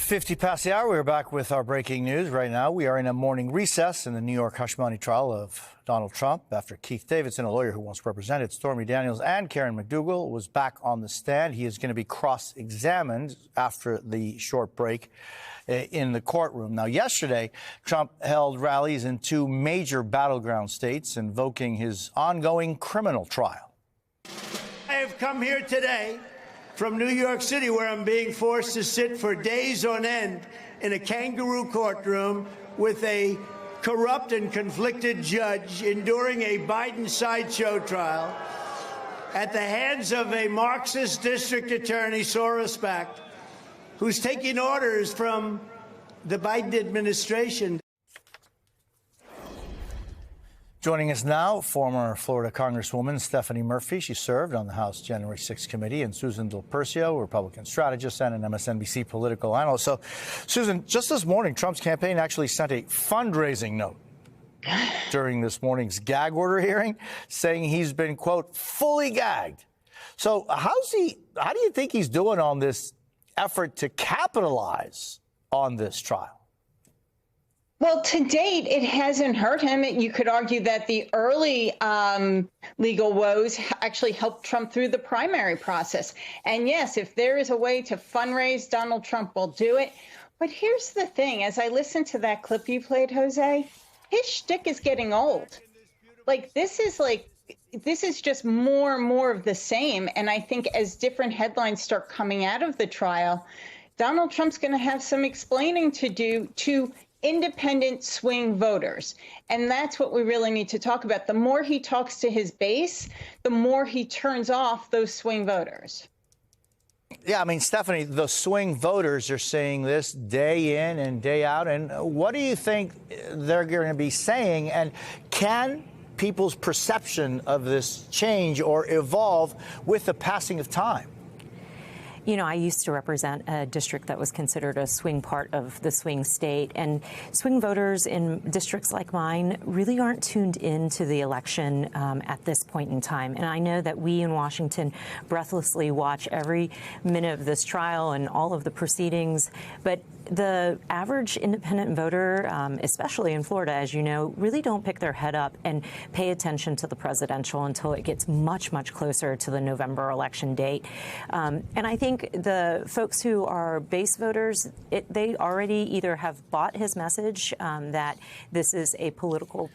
50 past the hour. We're back with our breaking news right now. We are in a morning recess in the New York hush money trial of Donald Trump after Keith Davidson, a lawyer who once represented Stormy Daniels and Karen McDougal, was back on the stand. He is going to be cross-examined after the short break in the courtroom. Now, yesterday, Trump held rallies in two major battleground states invoking his ongoing criminal trial. I have come here today from New York City, where I'm being forced to sit for days on end in a kangaroo courtroom with a corrupt and conflicted judge enduring a Biden sideshow trial at the hands of a Marxist district attorney, Soros backed, who's taking orders from the Biden administration. Joining us now, former Florida Congresswoman Stephanie Murphy. She served on the House January 6th committee, and Susan Del Percio, Republican strategist and an MSNBC political analyst. So, Susan, just this morning, Trump's campaign actually sent a fundraising note during this morning's gag order hearing, saying he's been, quote, fully gagged. So how do you think he's doing on this effort to capitalize on this trial? Well, to date, it hasn't hurt him. You could argue that the early legal woes actually helped Trump through the primary process. And yes, if there is a way to fundraise, Donald Trump will do it. But here's the thing. As I listened to that clip you played, Jose, his shtick is getting old. This is just more and more of the same. And I think as different headlines start coming out of the trial, Donald Trump's going to have some explaining to do to independent swing voters. And that's what we really need to talk about. The more he talks to his base, the more he turns off those swing voters. Yeah, I mean, Stephanie, the swing voters are saying this day in and day out. And what do you think they're going to be saying? And can people's perception of this change or evolve with the passing of time? You know, I used to represent a district that was considered a swing part of the swing state, and swing voters in districts like mine really aren't tuned into the election at this point in time. And I know that we in Washington breathlessly watch every minute of this trial and all of the proceedings, but the average independent voter, especially in Florida, as you know, really don't pick their head up and pay attention to the presidential until it gets much, much closer to the November election date. And I think the folks who are base voters, they already either have bought his message that this is a political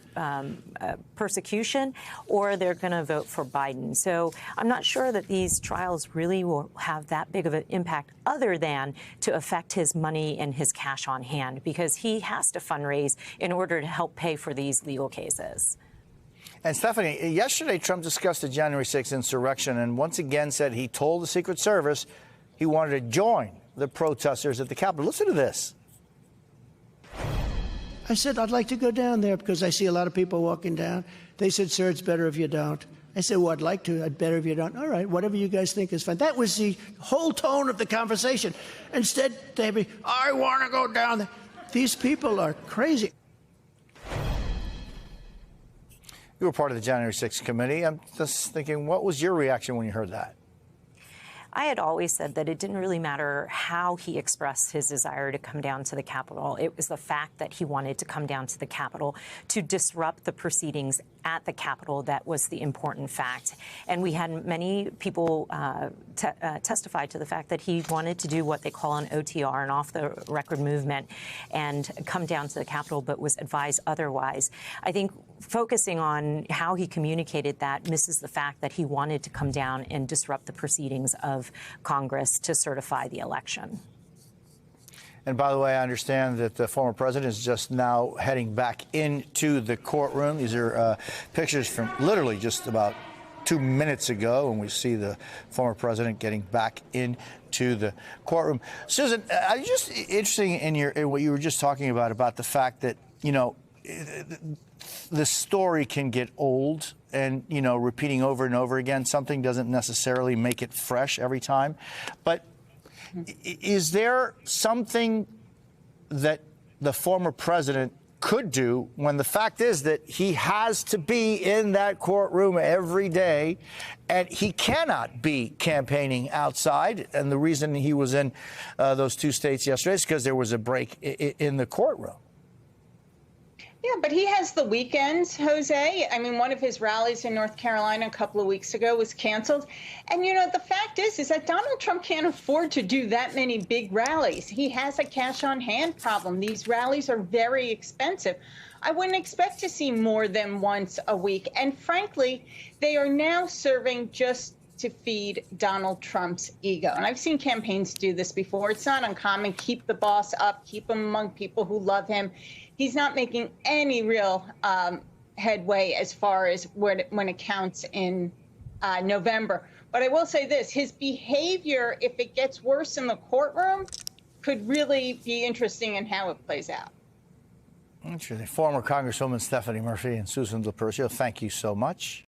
persecution, or they're going to vote for Biden. So I'm not sure that these trials really will have that big of an impact other than to affect his money and his cash on hand, because he has to fundraise in order to help pay for these legal cases. And Stephanie, yesterday Trump discussed the January 6th insurrection and once again said he told the Secret Service he wanted to join the protesters at the Capitol. Listen to this. I said, I'd like to go down there because I see a lot of people walking down. They said, sir, it's better if you don't. I said, well, I'd like to. I'd better if you don't. All right, whatever you guys think is fine. That was the whole tone of the conversation. Instead, they'd be, I want to go down there. These people are crazy. You were part of the January 6th committee. I'm just thinking, what was your reaction when you heard that? I had always said that it didn't really matter how he expressed his desire to come down to the Capitol. It was the fact that he wanted to come down to the Capitol to disrupt the proceedings at the Capitol that was the important fact. And we had many people testify to the fact that he wanted to do what they call an OTR, an off-the-record movement, and come down to the Capitol, but was advised otherwise. I think focusing on how he communicated that misses the fact that he wanted to come down and disrupt the proceedings of Congress to certify the election. And by the way, I understand that the former president is just now heading back into the courtroom. These are pictures from literally just about 2 minutes ago, and we see the former president getting back into the courtroom. Susan, I'm just interested in what you were just talking about the fact that, you know, the story can get old, and, you know, repeating over and over again, something doesn't necessarily make it fresh every time. But is there something that the former president could do when the fact is that he has to be in that courtroom every day and he cannot be campaigning outside. And the reason he was in those two states yesterday is because there was a break in the courtroom. Yeah, but he has the weekends, Jose. I mean, one of his rallies in North Carolina a couple of weeks ago was canceled. And, you know, the fact is that Donald Trump can't afford to do that many big rallies. He has a cash on hand problem. These rallies are very expensive. I wouldn't expect to see more than once a week. And frankly, they are now serving just to feed Donald Trump's ego. And I've seen campaigns do this before. It's not uncommon. Keep the boss up, keep him among people who love him. He's not making any real headway as far as when it counts in November. But I will say this, his behavior, if it gets worse in the courtroom, could really be interesting in how it plays out. Interesting. Former Congresswoman Stephanie Murphy and Susan Del Percio, thank you so much.